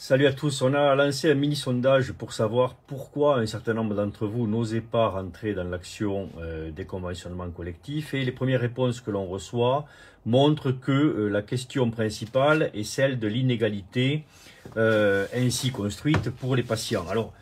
Salut à tous, on a lancé un mini-sondage pour savoir pourquoi un certain nombre d'entre vous n'osaient pas rentrer dans l'action des conventionnements collectifs, et les premières réponses que l'on reçoit montrent que la question principale est celle de l'inégalité ainsi construite pour les patients. Alors,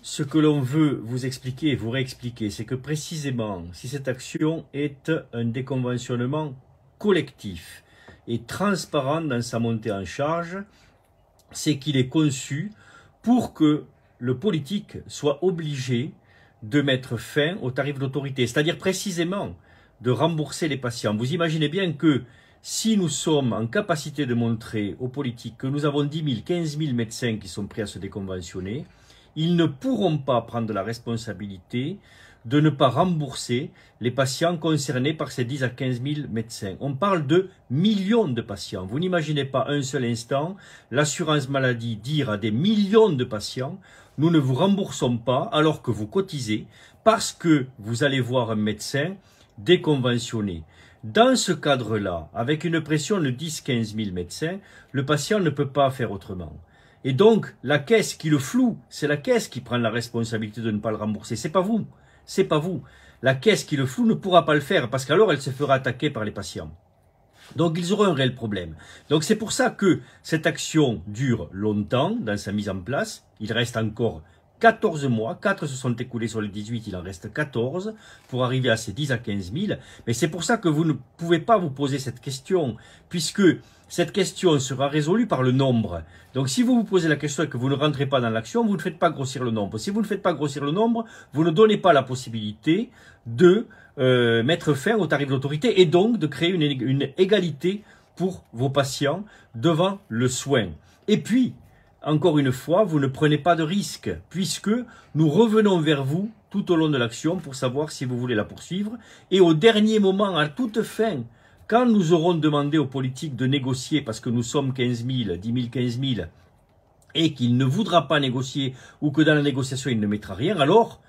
ce que l'on veut vous expliquer et vous réexpliquer, c'est que précisément, si cette action est un déconventionnement collectif et transparent dans sa montée en charge, c'est qu'il est conçu pour que le politique soit obligé de mettre fin aux tarifs d'autorité, c'est-à-dire précisément de rembourser les patients. Vous imaginez bien que si nous sommes en capacité de montrer aux politiques que nous avons 10 000, 15 000 médecins qui sont prêts à se déconventionner, ils ne pourront pas prendre la responsabilité de ne pas rembourser les patients concernés par ces 10 à 15 000 médecins. On parle de millions de patients. Vous n'imaginez pas un seul instant l'assurance maladie dire à des millions de patients « Nous ne vous remboursons pas alors que vous cotisez parce que vous allez voir un médecin déconventionné ». Dans ce cadre-là, avec une pression de 10-15 000 médecins, le patient ne peut pas faire autrement. Et donc, la caisse qui le floue, c'est la caisse qui prend la responsabilité de ne pas le rembourser. C'est pas vous. C'est pas vous. La caisse qui le floue ne pourra pas le faire parce qu'alors elle se fera attaquer par les patients. Donc ils auront un réel problème. Donc c'est pour ça que cette action dure longtemps dans sa mise en place. Il reste encore 14 mois, 4 se sont écoulés sur les 18, il en reste 14 pour arriver à ces 10 à 15 000. Mais c'est pour ça que vous ne pouvez pas vous poser cette question, puisque cette question sera résolue par le nombre. Donc si vous vous posez la question et que vous ne rentrez pas dans l'action, vous ne faites pas grossir le nombre. Si vous ne faites pas grossir le nombre, vous ne donnez pas la possibilité de mettre fin au tarif d'autorité et donc de créer une égalité pour vos patients devant le soin. Et puis, encore une fois, vous ne prenez pas de risque, puisque nous revenons vers vous tout au long de l'action pour savoir si vous voulez la poursuivre. Et au dernier moment, à toute fin, quand nous aurons demandé aux politiques de négocier, parce que nous sommes 15 000, 10 000, 15 000, et qu'il ne voudra pas négocier, ou que dans la négociation il ne mettra rien, alors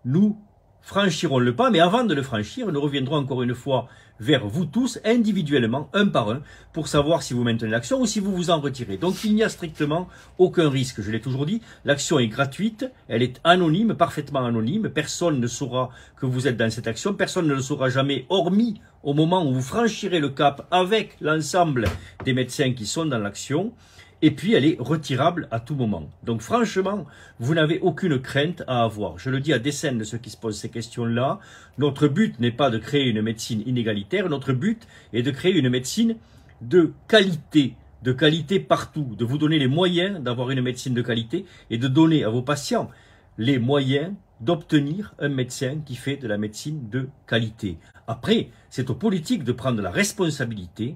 nous franchirons le pas, mais avant de le franchir, nous reviendrons encore une fois vers vous tous, individuellement, un par un, pour savoir si vous maintenez l'action ou si vous vous en retirez. Donc il n'y a strictement aucun risque, je l'ai toujours dit, l'action est gratuite, elle est anonyme, parfaitement anonyme, personne ne saura que vous êtes dans cette action, personne ne le saura jamais, hormis au moment où vous franchirez le cap avec l'ensemble des médecins qui sont dans l'action. Et puis, elle est retirable à tout moment. Donc, franchement, vous n'avez aucune crainte à avoir. Je le dis à dessein de ceux qui se posent ces questions-là. Notre but n'est pas de créer une médecine inégalitaire. Notre but est de créer une médecine de qualité partout. De vous donner les moyens d'avoir une médecine de qualité et de donner à vos patients les moyens d'obtenir un médecin qui fait de la médecine de qualité. Après, c'est aux politiques de prendre la responsabilité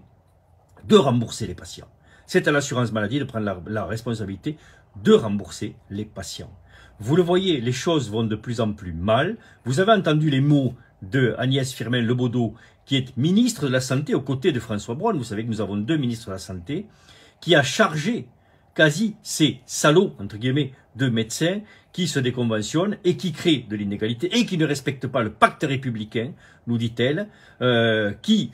de rembourser les patients. C'est à l'assurance maladie de prendre la responsabilité de rembourser les patients. Vous le voyez, les choses vont de plus en plus mal. Vous avez entendu les mots de Agnès Firmin-Lebaudot, qui est ministre de la Santé aux côtés de François Braun. Vous savez que nous avons deux ministres de la Santé, qui a chargé quasi ces salauds, entre guillemets, de médecins qui se déconventionnent et qui créent de l'inégalité et qui ne respectent pas le pacte républicain, nous dit-elle, qui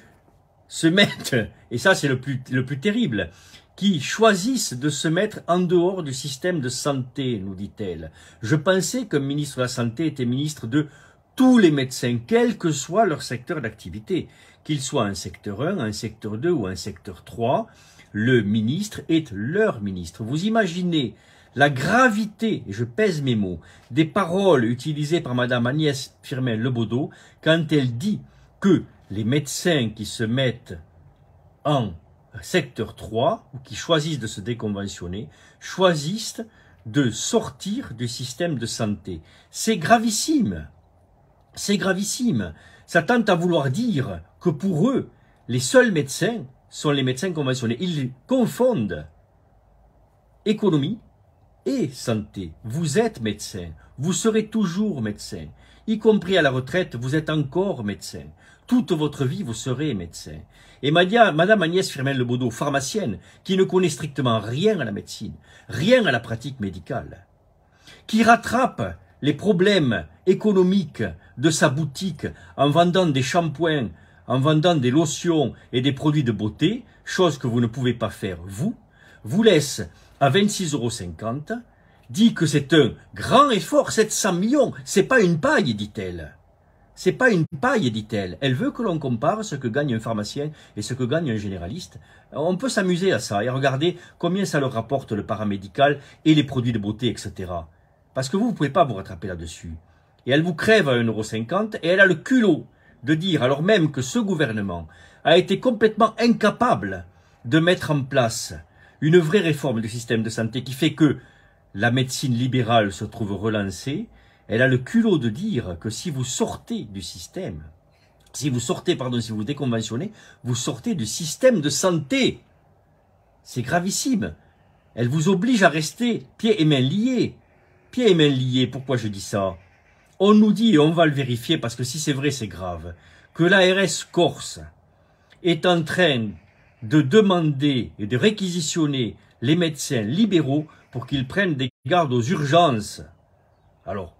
se mettent, et ça c'est le plus terrible, qui choisissent de se mettre en dehors du système de santé, nous dit-elle. Je pensais qu'un ministre de la Santé était ministre de tous les médecins, quel que soit leur secteur d'activité, qu'ils soient en secteur 1, en secteur 2 ou en secteur 3, le ministre est leur ministre. Vous imaginez la gravité, et je pèse mes mots, des paroles utilisées par Madame Agnès Firmin-Lebaudot quand elle dit que les médecins qui se mettent en secteur 3, ou qui choisissent de se déconventionner, choisissent de sortir du système de santé. C'est gravissime. C'est gravissime. Ça tente à vouloir dire que pour eux, les seuls médecins sont les médecins conventionnés. Ils confondent économie et santé. Vous êtes médecin. Vous serez toujours médecin. Y compris à la retraite, vous êtes encore médecin. Toute votre vie, vous serez médecin. Et Madame Agnès Firmin-Lebaudot, pharmacienne, qui ne connaît strictement rien à la médecine, rien à la pratique médicale, qui rattrape les problèmes économiques de sa boutique en vendant des shampoings, en vendant des lotions et des produits de beauté, chose que vous ne pouvez pas faire vous laisse à 26,50 €, dit que c'est un grand effort, 700 millions, c'est pas une paille, dit-elle. C'est pas une paille, dit-elle. Elle veut que l'on compare ce que gagne un pharmacien et ce que gagne un généraliste. On peut s'amuser à ça et regarder combien ça leur rapporte le paramédical et les produits de beauté, etc. Parce que vous ne pouvez pas vous rattraper là-dessus. Et elle vous crève à 1,50 € et elle a le culot de dire, alors même que ce gouvernement a été complètement incapable de mettre en place une vraie réforme du système de santé qui fait que la médecine libérale se trouve relancée, elle a le culot de dire que si vous sortez du système, si vous déconventionnez, vous sortez du système de santé. C'est gravissime. Elle vous oblige à rester pieds et mains liés. Pieds et mains liés, pourquoi je dis ça? On nous dit, et on va le vérifier parce que si c'est vrai, c'est grave, que l'ARS Corse est en train de demander et de réquisitionner les médecins libéraux pour qu'ils prennent des gardes aux urgences. Alors,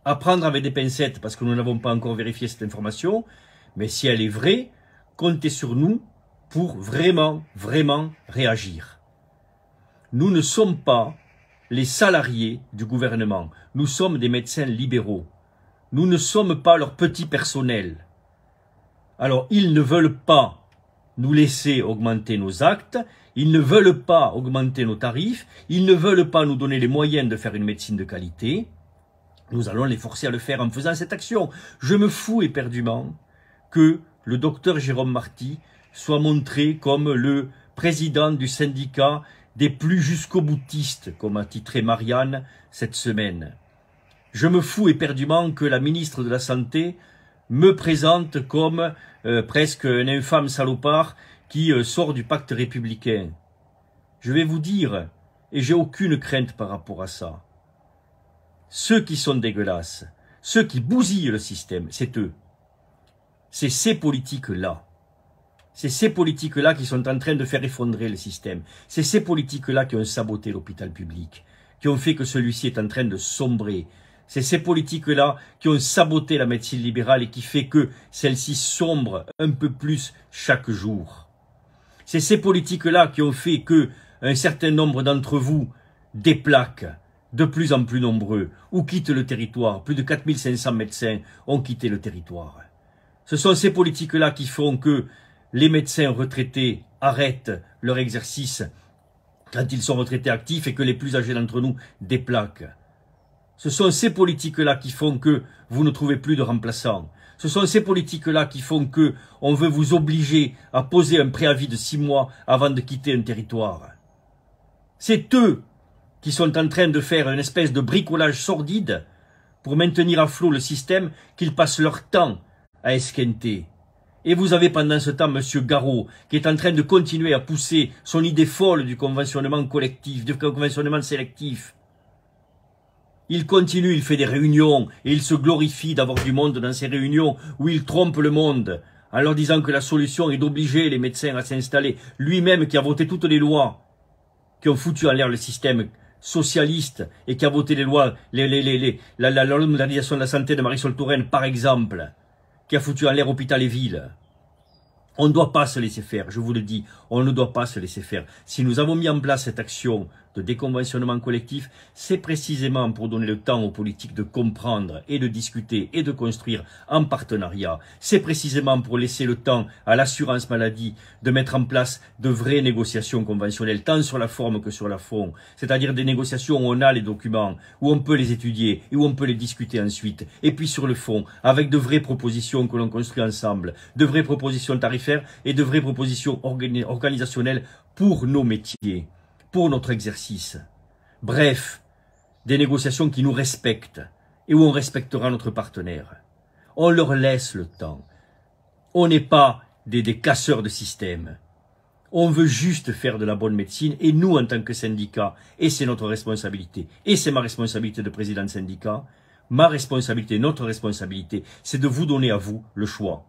à prendre avec des pincettes parce que nous n'avons pas encore vérifié cette information, mais si elle est vraie, comptez sur nous pour vraiment réagir. Nous ne sommes pas les salariés du gouvernement, nous sommes des médecins libéraux. Nous ne sommes pas leur petit personnel. Alors, ils ne veulent pas nous laisser augmenter nos actes, ils ne veulent pas augmenter nos tarifs, ils ne veulent pas nous donner les moyens de faire une médecine de qualité. Nous allons les forcer à le faire en faisant cette action. Je me fous éperdument que le docteur Jérôme Marty soit montré comme le président du syndicat des plus jusqu'au-boutistes, comme a titré Marianne cette semaine. Je me fous éperdument que la ministre de la Santé me présente comme presque un infâme salopard qui sort du pacte républicain. Je vais vous dire, et j'ai aucune crainte par rapport à ça, ceux qui sont dégueulasses, ceux qui bousillent le système, c'est eux. C'est ces politiques-là. C'est ces politiques-là qui sont en train de faire effondrer le système. C'est ces politiques-là qui ont saboté l'hôpital public, qui ont fait que celui-ci est en train de sombrer. C'est ces politiques-là qui ont saboté la médecine libérale et qui fait que celle-ci sombre un peu plus chaque jour. C'est ces politiques-là qui ont fait que un certain nombre d'entre vous déplaquent, de plus en plus nombreux, ou quittent le territoire. Plus de 4500 médecins ont quitté le territoire. Ce sont ces politiques-là qui font que les médecins retraités arrêtent leur exercice quand ils sont retraités actifs et que les plus âgés d'entre nous déplaquent. Ce sont ces politiques-là qui font que vous ne trouvez plus de remplaçants. Ce sont ces politiques-là qui font que on veut vous obliger à poser un préavis de 6 mois avant de quitter un territoire. C'est eux qui sont en train de faire une espèce de bricolage sordide pour maintenir à flot le système qu'ils passent leur temps à esquinter. Et vous avez pendant ce temps M. Garot qui est en train de continuer à pousser son idée folle du conventionnement collectif, du conventionnement sélectif. Il continue, il fait des réunions et il se glorifie d'avoir du monde dans ces réunions où il trompe le monde en leur disant que la solution est d'obliger les médecins à s'installer. Lui-même qui a voté toutes les lois qui ont foutu en l'air le système socialiste et qui a voté les lois, la loi de modernisation de la santé de Marisol Touraine par exemple, qui a foutu en l'air hôpital et ville. On ne doit pas se laisser faire, je vous le dis, on ne doit pas se laisser faire. Si nous avons mis en place cette action de déconventionnement collectif, c'est précisément pour donner le temps aux politiques de comprendre et de discuter et de construire en partenariat. C'est précisément pour laisser le temps à l'assurance maladie de mettre en place de vraies négociations conventionnelles, tant sur la forme que sur la fond. C'est-à-dire des négociations où on a les documents, où on peut les étudier et où on peut les discuter ensuite. Et puis sur le fond, avec de vraies propositions que l'on construit ensemble, de vraies propositions tarifaires et de vraies propositions organisationnelles pour nos métiers, pour notre exercice. Bref, des négociations qui nous respectent et où on respectera notre partenaire. On leur laisse le temps. On n'est pas des casseurs de système. On veut juste faire de la bonne médecine et nous, en tant que syndicat, et c'est notre responsabilité, et c'est ma responsabilité de président de syndicat, ma responsabilité, notre responsabilité, c'est de vous donner à vous le choix.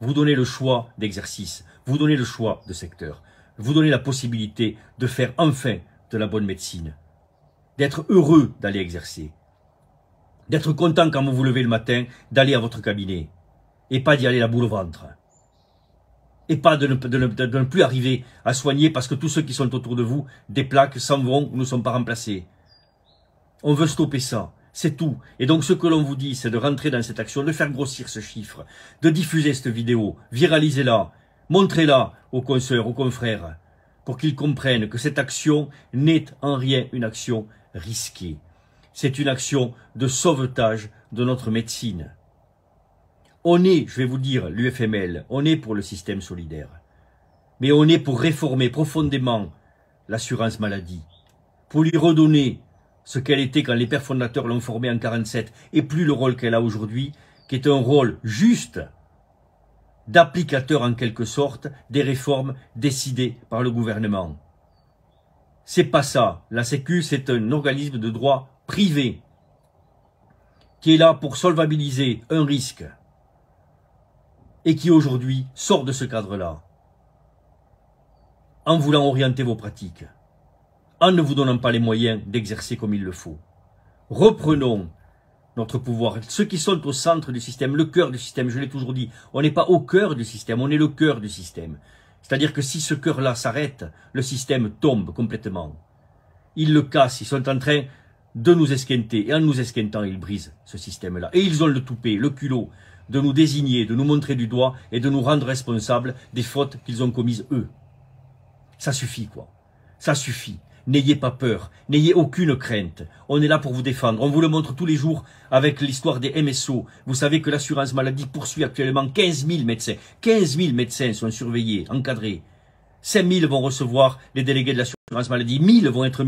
Vous donner le choix d'exercice, vous donner le choix de secteur, vous donner la possibilité de faire enfin de la bonne médecine, d'être heureux d'aller exercer, d'être content quand vous vous levez le matin d'aller à votre cabinet et pas d'y aller la boule au ventre. Et pas de ne plus arriver à soigner parce que tous ceux qui sont autour de vous, des plaques, s'en vont ou ne sont pas remplacés. On veut stopper ça. C'est tout. Et donc ce que l'on vous dit, c'est de rentrer dans cette action, de faire grossir ce chiffre, de diffuser cette vidéo, viralisez-la, montrez-la aux consoeurs, aux confrères, pour qu'ils comprennent que cette action n'est en rien une action risquée. C'est une action de sauvetage de notre médecine. On est, je vais vous dire, l'UFML, on est pour le système solidaire. Mais on est pour réformer profondément l'assurance maladie, pour lui redonner ce qu'elle était quand les pères fondateurs l'ont formée en 47, et plus le rôle qu'elle a aujourd'hui, qui est un rôle juste d'applicateur en quelque sorte des réformes décidées par le gouvernement. C'est pas ça. La Sécu, c'est un organisme de droit privé qui est là pour solvabiliser un risque et qui aujourd'hui sort de ce cadre-là en voulant orienter vos pratiques, en ne vous donnant pas les moyens d'exercer comme il le faut. Reprenons notre pouvoir. Ceux qui sont au centre du système, le cœur du système, je l'ai toujours dit, on n'est pas au cœur du système, on est le cœur du système. C'est-à-dire que si ce cœur-là s'arrête, le système tombe complètement. Ils le cassent, ils sont en train de nous esquinter, et en nous esquintant, ils brisent ce système-là. Et ils ont le toupet, le culot, de nous désigner, de nous montrer du doigt, et de nous rendre responsables des fautes qu'ils ont commises eux. Ça suffit, quoi. Ça suffit. N'ayez pas peur, n'ayez aucune crainte. On est là pour vous défendre. On vous le montre tous les jours avec l'histoire des MSO. Vous savez que l'assurance maladie poursuit actuellement 15 000 médecins. 15 000 médecins sont surveillés, encadrés. 5 000 vont recevoir les délégués de l'assurance maladie. 1 000 vont être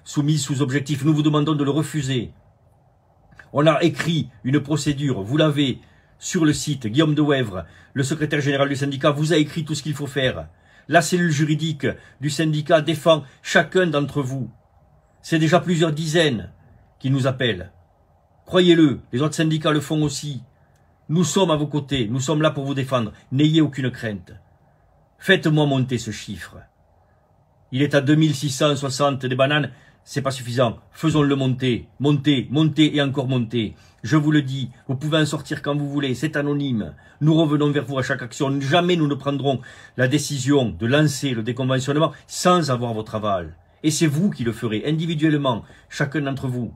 soumis sous objectif. Nous vous demandons de le refuser. On a écrit une procédure, vous l'avez sur le site. Guillaume Dewèvre, le secrétaire général du syndicat, vous a écrit tout ce qu'il faut faire. La cellule juridique du syndicat défend chacun d'entre vous. C'est déjà plusieurs dizaines qui nous appellent. Croyez-le, les autres syndicats le font aussi. Nous sommes à vos côtés, nous sommes là pour vous défendre. N'ayez aucune crainte. Faites-moi monter ce chiffre. Il est à 2660 des bananes, c'est pas suffisant. Faisons-le monter, monter, monter et encore monter. Je vous le dis, vous pouvez en sortir quand vous voulez, c'est anonyme. Nous revenons vers vous à chaque action. Jamais nous ne prendrons la décision de lancer le déconventionnement sans avoir votre aval. Et c'est vous qui le ferez, individuellement, chacun d'entre vous.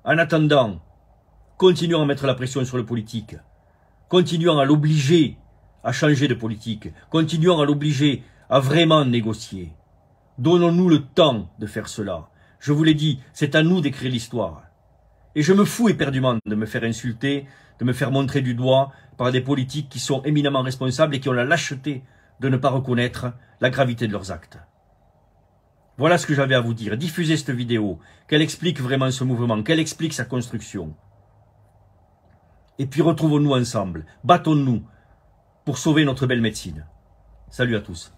En attendant, continuons à mettre la pression sur le politique. Continuons à l'obliger à changer de politique. Continuons à l'obliger à vraiment négocier. Donnons-nous le temps de faire cela. Je vous l'ai dit, c'est à nous d'écrire l'histoire. Et je me fous éperdument de me faire insulter, de me faire montrer du doigt par des politiques qui sont éminemment responsables et qui ont la lâcheté de ne pas reconnaître la gravité de leurs actes. Voilà ce que j'avais à vous dire. Diffusez cette vidéo, qu'elle explique vraiment ce mouvement, qu'elle explique sa construction. Et puis retrouvons-nous ensemble, battons-nous pour sauver notre belle médecine. Salut à tous.